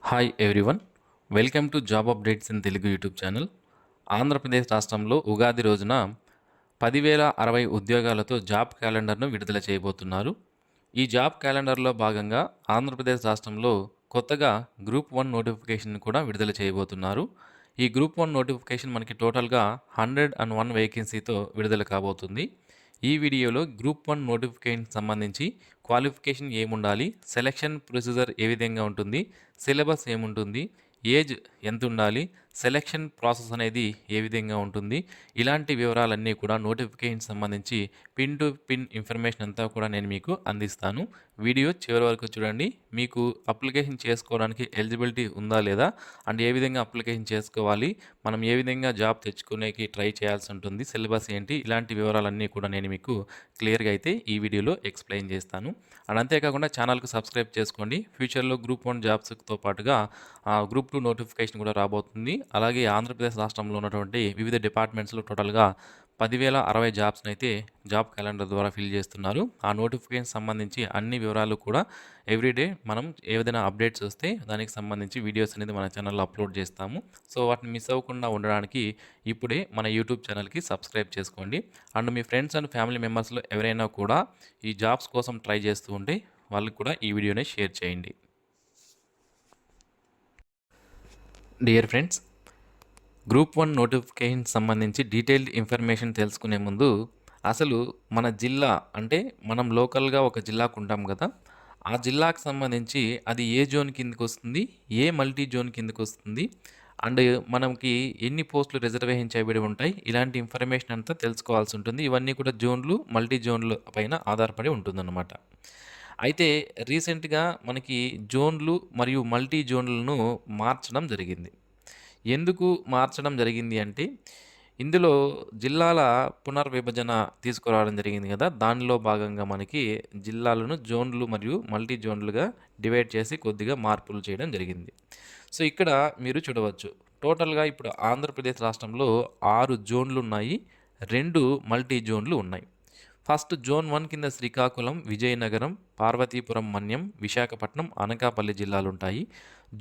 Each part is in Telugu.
Hi everyone. Welcome to job updates in Telugu YouTube channel. Andhra Pradesh రాష్ట్రంలో ఉగాది రోజున 10,060 ఉద్యోగాలతో జాబ్ క్యాలెండర్ను విడుదల చేయబోతున్నారు. ఈ జాబ్ క్యాలెండర్లో భాగంగా ఆంధ్రప్రదేశ్ రాష్ట్రంలో కొత్తగా గ్రూప్ 1 నోటిఫికేషన్ కూడా విడుదల చేయబోతున్నారు. ఈ గ్రూప్ 1 నోటిఫికేషన్ మనకి టోటల్గా 101 వేకెన్సీతో విడుదల కాబోతుంది. ఈ వీడియోలో గ్రూప్ 1 నోటిఫికేషన్ సంబంధించి క్వాలిఫికేషన్ ఏముండాలి, సెలక్షన్ ప్రొసీజర్ ఏ విధంగా ఉంటుంది, సిలబస్ ఏముంటుంది, ఏజ్ ఎంత ఉండాలి, సెలక్షన్ ప్రాసెస్ అనేది ఏ విధంగా ఉంటుంది, ఇలాంటి వివరాలన్నీ కూడా నోటిఫికేషన్ సంబంధించి పిన్ టు పిన్ ఇన్ఫర్మేషన్ అంతా కూడా నేను మీకు అందిస్తాను. వీడియో చివరి వరకు చూడండి. మీకు అప్లికేషన్ చేసుకోవడానికి ఎలిజిబిలిటీ ఉందా లేదా, అండ్ ఏ విధంగా అప్లికేషన్ చేసుకోవాలి, మనం ఏ విధంగా జాబ్ తెచ్చుకునేకి ట్రై చేయాల్సి ఉంటుంది, సిలబస్ ఏంటి, ఇలాంటి వివరాలన్నీ కూడా నేను మీకు క్లియర్గా అయితే ఈ వీడియోలో ఎక్స్ప్లెయిన్ చేస్తాను. అండ్ అంతేకాకుండా ఛానల్కి సబ్స్క్రైబ్ చేసుకోండి. ఫ్యూచర్లో గ్రూప్ 1 జాబ్స్తో పాటుగా గ్రూప్ 2 నోటిఫికేషన్ కూడా రాబోతుంది. అలాగే ఆంధ్రప్రదేశ్ రాష్ట్రంలో ఉన్నటువంటి వివిధ డిపార్ట్మెంట్స్లో టోటల్గా 10,060 జాబ్స్ని అయితే జాబ్ క్యాలెండర్ ద్వారా ఫిల్ చేస్తున్నారు. ఆ నోటిఫికేషన్ సంబంధించి అన్ని వివరాలు కూడా ఎవ్రీడే మనం ఏదైనా అప్డేట్స్ వస్తే దానికి సంబంధించి వీడియోస్ అనేది మన ఛానల్లో అప్లోడ్ చేస్తాము. సో వాటిని మిస్ అవ్వకుండా ఉండడానికి ఇప్పుడే మన యూట్యూబ్ ఛానల్కి సబ్స్క్రైబ్ చేసుకోండి. అండ్ మీ ఫ్రెండ్స్ అండ్ ఫ్యామిలీ మెంబర్స్లో ఎవరైనా కూడా ఈ జాబ్స్ కోసం ట్రై చేస్తూ ఉంటే వాళ్ళకి కూడా ఈ వీడియోని షేర్ చేయండి. డియర్ ఫ్రెండ్స్, గ్రూప్ 1 నోటిఫికేషన్ సంబంధించి డీటెయిల్డ్ ఇన్ఫర్మేషన్ తెలుసుకునే ముందు అసలు మన జిల్లా అంటే మనం లోకల్గా ఒక జిల్లాకు ఉంటాం కదా, ఆ జిల్లాకు సంబంధించి అది ఏ జోన్ కిందకి వస్తుంది, ఏ మల్టీ జోన్ కిందకి వస్తుంది, అండ్ మనకి ఎన్ని పోస్టులు రిజర్వేషన్ చేయబడి ఉంటాయి, ఇలాంటి ఇన్ఫర్మేషన్ అంతా తెలుసుకోవాల్సి ఉంటుంది. ఇవన్నీ కూడా జోన్లు, మల్టీ జోన్ల పైన ఆధారపడి ఉంటుందన్నమాట. అయితే రీసెంట్గా మనకి జోన్లు మరియు మల్టీ జోన్లను మార్చడం జరిగింది. ఎందుకు మార్చడం జరిగింది అంటే, ఇందులో జిల్లాల పునర్విభజన తీసుకురావడం జరిగింది కదా, దానిలో భాగంగా మనకి జిల్లాలను జోన్లు మరియు మల్టీ జోన్లుగా డివైడ్ చేసి కొద్దిగా మార్పులు చేయడం జరిగింది. సో ఇక్కడ మీరు చూడవచ్చు, టోటల్గా ఇప్పుడు ఆంధ్రప్రదేశ్ రాష్ట్రంలో 6 జోన్లు ఉన్నాయి, 2 మల్టీ జోన్లు ఉన్నాయి. ఫస్ట్ జోన్ 1 కింద శ్రీకాకుళం, విజయనగరం, పార్వతీపురం మన్యం, విశాఖపట్నం, అనకాపల్లి జిల్లాలు ఉంటాయి.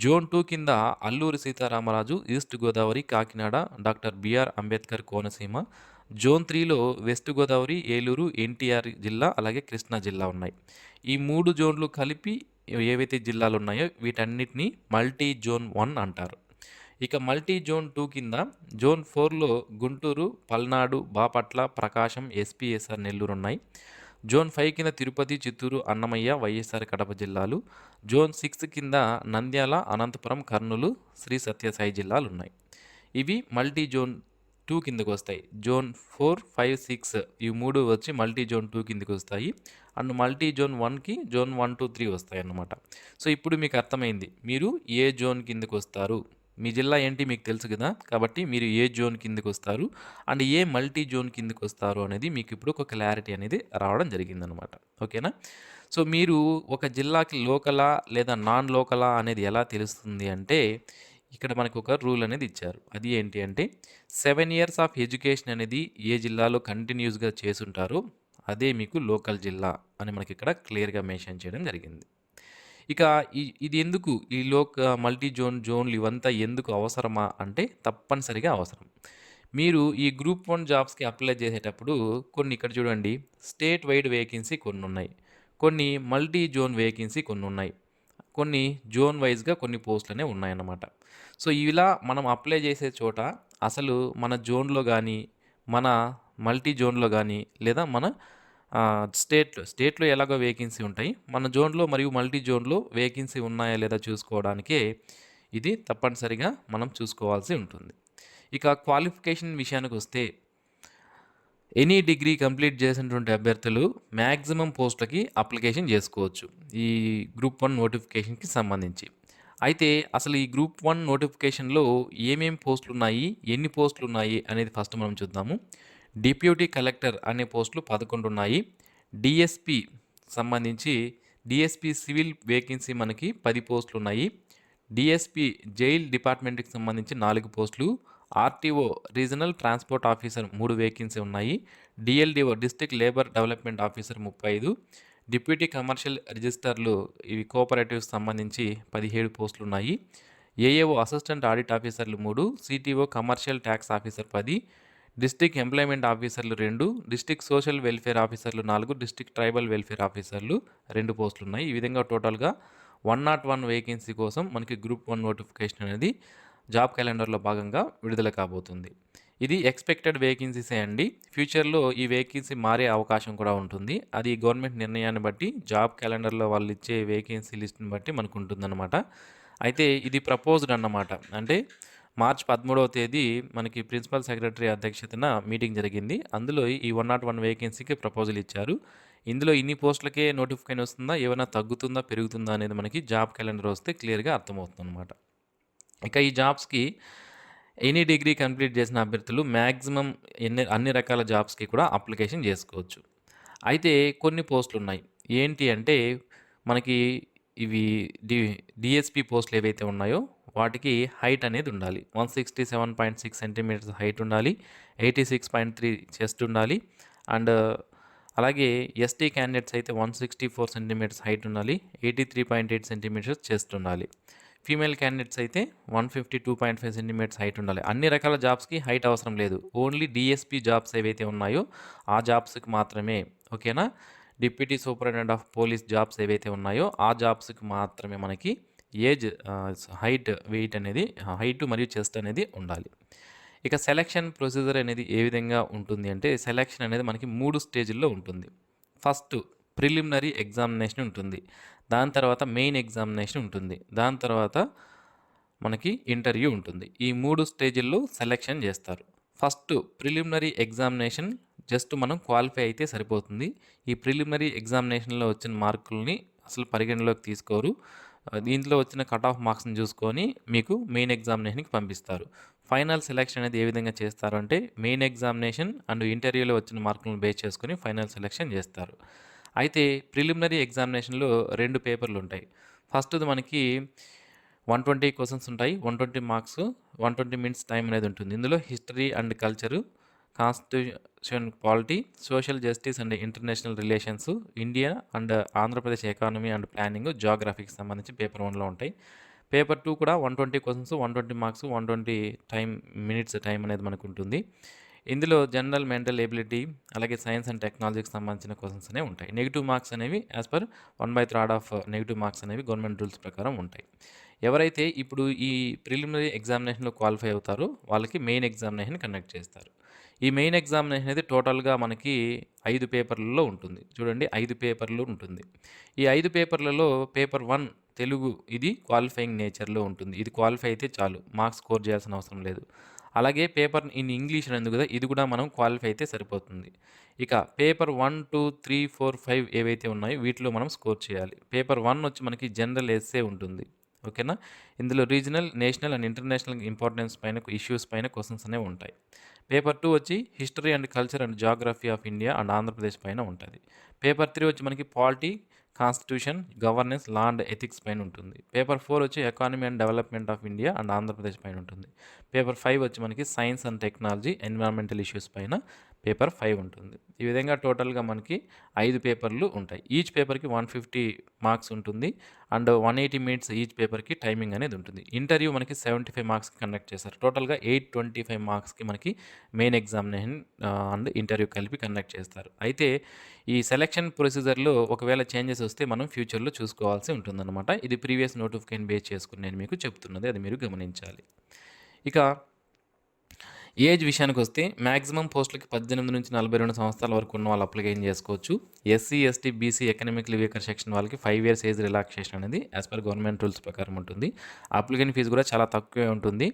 జోన్ 2 కింద Alluri Sitaramaraju, east Godavari, Kakinada, doctor BR Ambedkar Konaseema. Zone 3లో వెస్ట్ గోదావరి, ఏలూరు, ఎన్టీఆర్ జిల్లా, అలాగే కృష్ణా జిల్లా ఉన్నాయి. ఈ 3 జోన్లు కలిపి ఏవైతే జిల్లాలు ఉన్నాయో వీటన్నిటిని మల్టీ జోన్ 1 అంటారు. ఇక మల్టీ జోన్ 2 కింద జోన్ 4లో గుంటూరు, పల్నాడు, బాపట్ల, ప్రకాశం, ఎస్పీఎస్ఆర్ నెల్లూరు ఉన్నాయి. జోన్ 5 కింద తిరుపతి, చిత్తూరు, అన్నమయ్య, వైఎస్ఆర్ కడప జిల్లాలు. జోన్ 6 కింద నంద్యాల, అనంతపురం, కర్నూలు, శ్రీ సత్యసాయి జిల్లాలు ఉన్నాయి. ఇవి మల్టీ జోన్ 2 కిందకు వస్తాయి. జోన్ 4, 5, 6 ఈ 3 వచ్చి మల్టీ జోన్ 2 కిందకి వస్తాయి. అండ్ మల్టీ జోన్ 1కి జోన్ 1, 2, 3 వస్తాయి అన్నమాట. సో ఇప్పుడు మీకు అర్థమైంది, మీరు ఏ జోన్ కిందకు వస్తారు, మీ జిల్లా ఏంటి మీకు తెలుసు కదా, కాబట్టి మీరు ఏ జోన్ కిందకి వస్తారు అండ్ ఏ మల్టీ జోన్ కిందకి వస్తారు అనేది మీకు ఇప్పుడు ఒక క్లారిటీ అనేది రావడం జరిగిందనమాట. ఓకేనా? సో మీరు ఒక జిల్లాకి లోకలా లేదా నాన్ లోకలా అనేది ఎలా తెలుస్తుంది అంటే, ఇక్కడ మనకు ఒక రూల్ అనేది ఇచ్చారు. అది ఏంటి అంటే, 7 years ఆఫ్ ఎడ్యుకేషన్ అనేది ఏ జిల్లాలో కంటిన్యూస్గా చేసుంటారో అదే మీకు లోకల్ జిల్లా అని మనకి ఇక్కడ క్లియర్గా మెన్షన్ చేయడం జరిగింది. ఇక ఇది ఎందుకు ఈ మల్టీ జోన్లు ఇవంతా ఎందుకు అవసరమా అంటే, తప్పనిసరిగా అవసరం. మీరు ఈ గ్రూప్ 1 జాబ్స్కి అప్లై చేసేటప్పుడు కొన్ని ఇక్కడ చూడండి, స్టేట్ వైడ్ వేకెన్సీ కొన్ని ఉన్నాయి, కొన్ని మల్టీ జోన్ వేకెన్సీ కొన్ని ఉన్నాయి, కొన్ని జోన్ వైజ్గా కొన్ని పోస్టులు అనేవి ఉన్నాయన్నమాట. సో ఇలా మనం అప్లై చేసే చోట అసలు మన జోన్లో కానీ, మన మల్టీ జోన్లో కానీ, లేదా మన స్టేట్లో ఎలాగో వేకెన్సీ ఉంటాయి, మన జోన్లో మరియు మల్టీ జోన్లో వేకెన్సీ ఉన్నాయా లేదా చూసుకోవడానికే ఇది తప్పనిసరిగా మనం చూసుకోవాల్సి ఉంటుంది. ఇక క్వాలిఫికేషన్ విషయానికి వస్తే, ఎనీ డిగ్రీ కంప్లీట్ చేసినటువంటి అభ్యర్థులు మ్యాక్సిమం పోస్టులకి అప్లికేషన్ చేసుకోవచ్చు ఈ గ్రూప్ 1 నోటిఫికేషన్కి సంబంధించి. అయితే అసలు ఈ గ్రూప్ 1 నోటిఫికేషన్లో ఏమేమి పోస్టులు ఉన్నాయి, ఎన్ని పోస్టులు ఉన్నాయి అనేది ఫస్ట్ మనం చూద్దాము. డిప్యూటీ కలెక్టర్ అనే పోస్టులు 11 ఉన్నాయి. డిఎస్పి సంబంధించి డిఎస్పి సివిల్ వేకెన్సీ మనకి 10 పోస్టులు ఉన్నాయి. డిఎస్పి జైల్ డిపార్ట్మెంట్కి సంబంధించి 4 పోస్టులు. RTO regional transport officer 3 vacancy ఉన్నాయి. DLDO district labour development officer 35. Deputy commercial రిజిస్టర్లు ఇవి కోఆపరేటివ్స్ సంబంధించి 17 పోస్టులున్నాయి. ఏఏఓ అసిస్టెంట్ ఆడిట్ ఆఫీసర్లు 3, CTO commercial tax officer 10, district employment ఆఫీసర్లు 2, డిస్ట్రిక్ట్ సోషల్ వెల్ఫేర్ ఆఫీసర్లు 4, డిస్ట్రిక్ట్ ట్రైబల్ వెల్ఫేర్ ఆఫీసర్లు 2 పోస్టులున్నాయి. ఈ విధంగా టోటల్గా 101 వేకెన్సీ కోసం మనకి గ్రూప్ 1 నోటిఫికేషన్ అనేది జాబ్ క్యాలెండర్లో భాగంగా విడుదల కాబోతుంది. ఇది ఎక్స్‌పెక్టెడ్ వేకెన్సీసే అండి. ఫ్యూచర్‌లో ఈ వేకెన్సీ మారే అవకాశం కూడా ఉంటుంది. అది గవర్నమెంట్ నిర్ణయాన్ని బట్టి జాబ్ క్యాలెండర్‌లో వాళ్ళు ఇచ్చే వేకెన్సీ లిస్ట్‌ని బట్టి మనకుంటుందన్నమాట. అయితే ఇది ప్రపోజ్డ్ అన్నమాట. అంటే మార్చ్ 13వ తేదీ మనకి ప్రిన్సిపల్ సెక్రటరీ అధ్యక్షతన మీటింగ్ జరిగింది. అందులో ఈ 101 వేకెన్సీకి ప్రపోజల్ ఇచ్చారు. ఇందులో ఇన్ని పోస్టులకే నోటిఫికేషన్ వస్తుందా? ఏమైనా తగ్గుతుందా? పెరుగుతుందా? అనేది మనకి జాబ్ క్యాలెండర్ వస్తే క్లియర్‌గా అర్థమవుతుందన్నమాట. ఇక ఈ జాబ్స్‌కి ఎనీ డిగ్రీ కంప్లీట్ చేసిన అభ్యర్థులు మ్యాక్సిమం అన్ని రకాల జాబ్స్‌కి కూడా అప్లికేషన్ చేసుకోవచ్చు. అయితే కొన్ని పోస్టులున్నాయి. ఏంటి అంటే మనకి ఇవి డి డీఎస్‌పీ పోస్టులు ఏవైతే ఉన్నాయో వాటికి హైట్ అనేది ఉండాలి. 167.6 సెంటీమీటర్స్ హైట్ ఉండాలి. 86.3 చెస్ట్ ఉండాలి. అండ్ అలాగే ఎస్టీ క్యాండిడేట్స్ అయితే 164 సెంటీమీటర్స్ హైట్ ఉండాలి. 83.8 సెంటీమీటర్స్ చెస్ట్ ఉండాలి. ఫీమేల్ క్యాండిడేట్స్ అయితే 152.5 సెంటీమీటర్స్ హైట్ ఉండాలి. అన్ని రకాల జాబ్స్‌కి హైట్ అవసరం లేదు. ఓన్లీ డీఎస్‌పీ జాబ్స్ ఏవైతే ఉన్నాయో ఆ జాబ్స్‌కి మాత్రమే. ఓకేనా? Deputy superintendent of police jobs ఏవైతే ఉన్నాయో ఆ జాబ్స్‌కి మాత్రమే మనకి ఏజ్ హైట్, వెయిట్ అనేది హైట్ మరియు చెస్ట్ అనేది ఉండాలి. ఇక సెలక్షన్ ప్రొసీజర్ అనేది ఏ విధంగా ఉంటుంది అంటే సెలక్షన్ అనేది మనకి 3 స్టేజ్‌ల్లో ఉంటుంది. ఫస్ట్ ప్రిలిమినరీ ఎగ్జామినేషన్ ఉంటుంది. దాని తర్వాత మెయిన్ ఎగ్జామినేషన్ ఉంటుంది. దాని తర్వాత మనకి ఇంటర్వ్యూ ఉంటుంది. ఈ 3 స్టేజ్‌ల్లో సెలక్షన్ చేస్తారు. ఫస్ట్ ప్రిలిమినరీ ఎగ్జామినేషన్ జస్ట్ మనం క్వాలిఫై అయితే సరిపోతుంది. ఈ ప్రిలిమినరీ ఎగ్జామినేషన్‌లో వచ్చిన మార్కుల్ని అసలు పరిగణలోకి తీసుకోరు. దీంట్లో వచ్చిన కట్ ఆఫ్ మార్క్స్‌ని చూసుకొని మీకు మెయిన్ ఎగ్జామినేషన్‌కి పంపిస్తారు. ఫైనల్ సెలక్షన్ అనేది ఏ విధంగా చేస్తారు అంటే మెయిన్ ఎగ్జామినేషన్ అండ్ ఇంటర్వ్యూలో వచ్చిన మార్కులను బేస్ చేసుకొని ఫైనల్ సెలక్షన్ చేస్తారు. అయితే ప్రిలిమినరీ ఎగ్జామినేషన్‌లో 2 పేపర్లు ఉంటాయి. ఫస్ట్‌ది మనకి 120 క్వెషన్స్ ఉంటాయి. 120 మార్క్స్, 120 మినిట్స్ టైం అనేది ఉంటుంది. ఇందులో history and culture, constitution polity, social justice and international relations, India and Andhra Pradesh economy and planning, జియోగ్రఫీకి సంబంధించి పేపర్ 1లో ఉంటాయి. పేపర్ 2 కూడా 120 క్వెషన్స్, 120 మార్క్స్, 120 మినిట్స్ టైం అనేది మనకు ఉంటుంది. ఇందులో జనరల్ మెంటల్ ఎబిలిటీ అలాగే సైన్స్ అండ్ టెక్నాలజీకి సంబంధించిన క్వెషన్స్ అనేవి ఉంటాయి. నెగెటివ్ మార్క్స్ అనేవి as per 1/3 of negative marks అనేవి గవర్నమెంట్ రూల్స్ ప్రకారం ఉంటాయి. ఎవరైతే ఇప్పుడు ఈ ప్రిలిమినరీ ఎగ్జామినేషన్‌లో క్వాలిఫై అవుతారో వాళ్ళకి మెయిన్ ఎగ్జామినేషన్ కండక్ట్ చేస్తారు. ఈ మెయిన్ ఎగ్జామినేషన్ అనేది టోటల్‌గా మనకి 5 పేపర్లలో ఉంటుంది. చూడండి 5 పేపర్లు ఉంటుంది. ఈ 5 పేపర్లలో పేపర్ 1 తెలుగు ఇది క్వాలిఫైయింగ్ నేచర్‌లో ఉంటుంది. ఇది క్వాలిఫై అయితే చాలు. మార్క్స్ స్కోర్ చేయాల్సిన అవసరం లేదు. అలాగే పేపర్ ఇన్ ఇంగ్లీష్ అని ఉంది కదా! ఇది కూడా మనం క్వాలిఫై అయితే సరిపోతుంది. ఇక పేపర్ 1, 2, 3, 4, 5 ఏవైతే ఉన్నాయో వీటిలో మనం స్కోర్ చేయాలి. పేపర్ 1 వచ్చి మనకి జనరల్ ఎస్సే ఉంటుంది. ఓకేనా? ఇందులో regional, national and international importance పైన ఇష్యూస్ పైన క్వెషన్స్ అనేవి ఉంటాయి. పేపర్ 2 వచ్చి history and culture and Geography of India and Andhra Pradesh పైన ఉంటుంది. పేపర్ 3 వచ్చి మనకి polity, constitution, governance, law and ethics పైన ఉంటుంది. పేపర్ 4 వచ్చి economy and development of India and Andhra Pradesh పైన ఉంటుంది. పేపర్ 5 వచ్చి మనకి science and technology, environmental issues పైన పేపర్ 5 ఉంటుంది. ఈ విధంగా టోటల్‌గా మనకి 5 పేపర్లు ఉంటాయి. ఈచ్ పేపర్‌కి 150 మార్క్స్ ఉంటుంది. అండ్ 180 మినిట్స్ ఈచ్ పేపర్‌కి టైమింగ్ అనేది ఉంటుంది. ఇంటర్వ్యూ మనకి 75 మార్క్స్‌కి కండక్ట్ చేస్తారు. టోటల్‌గా 825 మార్క్స్‌కి మనకి మెయిన్ ఎగ్జామినేషన్ అండ్ ఇంటర్వ్యూ కలిపి కండక్ట్ చేస్తారు. అయితే ఈ సెలక్షన్ ప్రొసీజర్‌లో ఒకవేళ చేంజెస్ వస్తే మనం ఫ్యూచర్‌లో చూసుకోవాల్సి ఉంటుందన్నమాట. ఇది ప్రీవియస్ నోటిఫికేషన్ బేస్ చేసుకొని నేను మీకు చెప్తున్నది. అది మీరు గమనించాలి. ఇక ఏజ్ విషయానికొస్తే మాక్సిమం పోస్టులకి 18-42 సంవత్సరాల వరకు ఉన్న వాళ్ళు అప్లికేషన్ చేసుకోవచ్చు. SC, ST, BC, economically weaker section వాళ్ళకి 5 ఇయర్స్ ఏజ్ రిలాక్సేషన్ అనేది యాజ్ పర్ గవర్నమెంట్ రూల్స్ ప్రకారం ఉంటుంది. అప్లికేషన్ ఫీజు కూడా చాలా తక్కువే ఉంటుంది.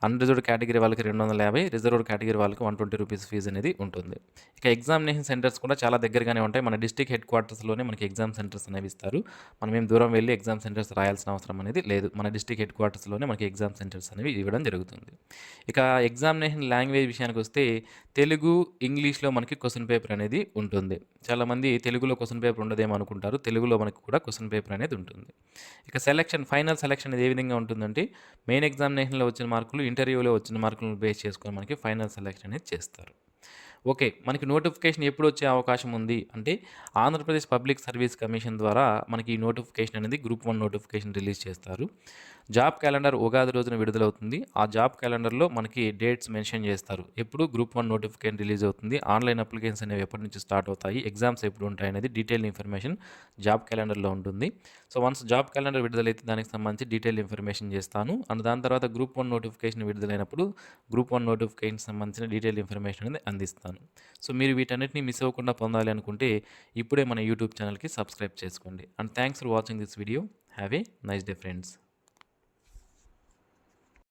అన్రిజర్వ్డ్ కేటగిరీ వాళ్ళకి 250, రిజర్వ్డ్ కేటగిరీ వాళ్ళకి 120 రూపీస్ ఫీజు అనేది ఉంటుంది. ఇక ఎగ్జామినేషన్ సెంటర్స్ కూడా చాలా దగ్గరగానే ఉంటాయి. మన డిస్ట్రిక్ట్ హెడ్ క్వార్టర్స్‌లోనే మనకి ఎగ్జామ్ సెంటర్స్ అనేవి ఇస్తారు. మనం ఏం దూరం వెళ్లి ఎగ్జామ్ సెంటర్స్ రాయాల్సిన అవసరం అనేది లేదు. మన డిస్ట్రిక్ట్ హెడ్ క్వార్టర్స్‌లోనే మనకి ఎగ్జామ్ సెంటర్స్ అనేవి ఇవ్వడం జరుగుతుంది. ఇక ఎగ్జామినేషన్ లాంగ్వేజ్ విషయానికొస్తే తెలుగు, ఇంగ్లీష్‌లో మనకి క్వెషన్ పేపర్ అనేది ఉంటుంది. చాలామంది తెలుగులో క్వెషన్ పేపర్ ఉండదేమో అనుకుంటారు. తెలుగులో మనకు కూడా క్వెషన్ పేపర్ అనేది ఉంటుంది. ఇక ఫైనల్ సెలక్షన్ అనేది ఏ విధంగా ఉంటుందంటే మెయిన్ ఎగ్జామినేషన్‌లో వచ్చిన మార్కులు, ఇంటర్వ్యూలో వచ్చిన మార్కులను బేస్ చేసుకొని మనకి ఫైనల్ సెలక్షన్ అనేది చేస్తారు. ఓకే. మనకి నోటిఫికేషన్ ఎప్పుడొచ్చే అవకాశం ఉంది అంటే, ఆంధ్రప్రదేశ్ పబ్లిక్ సర్వీస్ కమిషన్ ద్వారా మనకి ఈ నోటిఫికేషన్ అనేది గ్రూప్ 1 నోటిఫికేషన్ రిలీజ్ చేస్తారు. జాబ్ క్యాలెండర్ ఉగాది రోజున విడుదలవుతుంది. ఆ జాబ్ క్యాలెండర్‌లో మనకి డేట్స్ మెన్షన్ చేస్తారు. ఎప్పుడు గ్రూప్ 1 నోటిఫికేషన్ రిలీజ్ అవుతుంది. ఆన్‌లైన్ అప్లికేషన్స్ అనేవి ఎప్పటి నుంచి స్టార్ట్ అవుతాయి. ఎగ్జామ్స్ ఎప్పుడు ఉంటాయనేది డీటెయిల్డ్ ఇన్ఫర్మేషన్ జాబ్ క్యాలెండర్‌లో ఉంటుంది. సో, వన్స్ జాబ్ క్యాలెండర్ విడుదలైతే దానికి సంబంధించి డీటెయిల్డ్ ఇన్ఫర్మేషన్ చేస్తాను. అండ్ దాని తర్వాత గ్రూప్ 1 నోటిఫికేషన్ విడుదలైనప్పుడు గ్రూప్ 1 నోటిఫికేషన్‌కి సంబంధించిన డీటెయిల్డ్ ఇన్ఫర్మేషన్ అనేది అందిస్తాను. సో, మీరు వీటన్నిటిని మిస్ అవ్వకుండా పొందాలి అనుకుంటే ఇప్పుడే మన యూట్యూబ్ ఛానల్‌కి సబ్స్క్రైబ్ చేసుకోండి. And thanks for watching this video. Have a nice day friends.